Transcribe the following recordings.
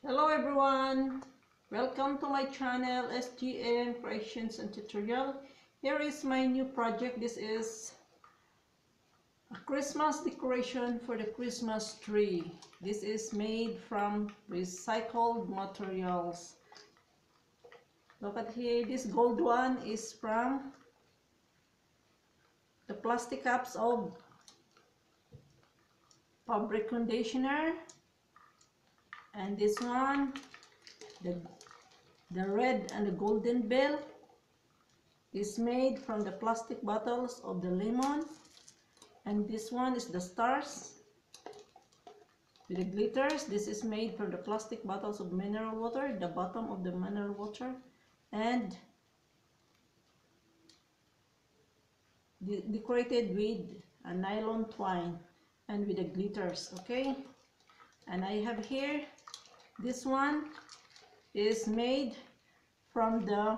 Hello everyone, welcome to my channel SGM Creations and Tutorial. Here is my new project. This is a Christmas decoration for the Christmas tree. This is made from recycled materials. Look at here, this gold one is from the plastic cups of fabric conditioner, and this one the red and the golden bell is made from the plastic bottles of the lemon, and this one is the stars with the glitters. This is made from the plastic bottles of mineral water, the bottom of the mineral water, and decorated with a nylon twine and with the glitters. Okay, and I have here, this one is made from the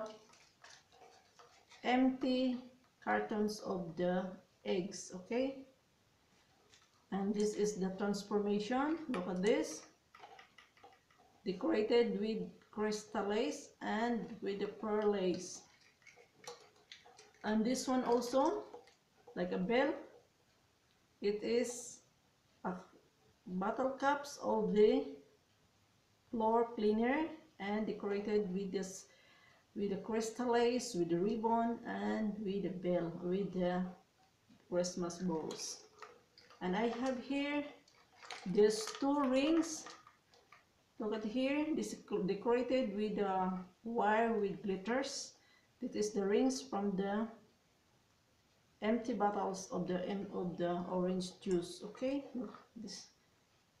empty cartons of the eggs. Okay, and this is the transformation. Look at this, decorated with crystal lace and with the pearl lace. And this one also, like a bell, it is a bottle caps of the floor cleaner and decorated with this, with the crystal lace, with the ribbon, and with the bell, with the Christmas bows. And I have here these two rings. Look at here, this is decorated with wire with glitters. This is the rings from the empty bottles of the orange juice. Okay, look this.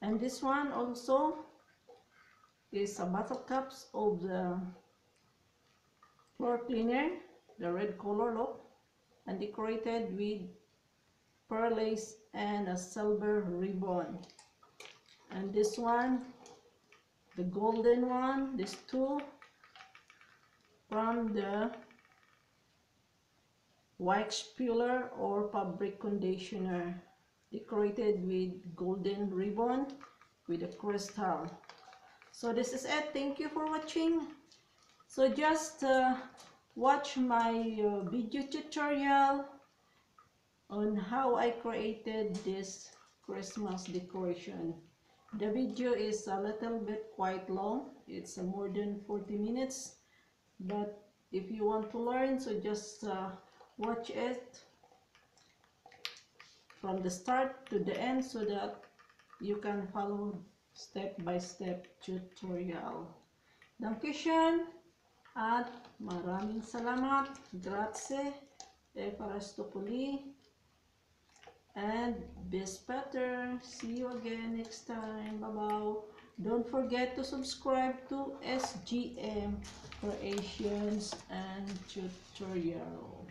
And this one also is a bottle caps of the floor cleaner, the red color, look, and decorated with pearl lace and a silver ribbon. And this one, the golden one, these two from the wax puller or fabric conditioner, decorated with golden ribbon with a crystal. So this is it. Thank you for watching. So just watch my video tutorial on how I created this Christmas decoration. The video is a little bit quite long. It's more than 40 minutes. But if you want to learn, so just watch it from the start to the end so that you can follow step-by-step tutorial. Dankeschön at maraming salamat. Grazie. Efarastopoli. And best better. See you again next time. Bye-bye. Don't forget to subscribe to SGM Creations and Tutorial.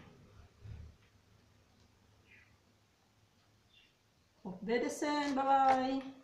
Auf Wiedersehen. Bye-bye.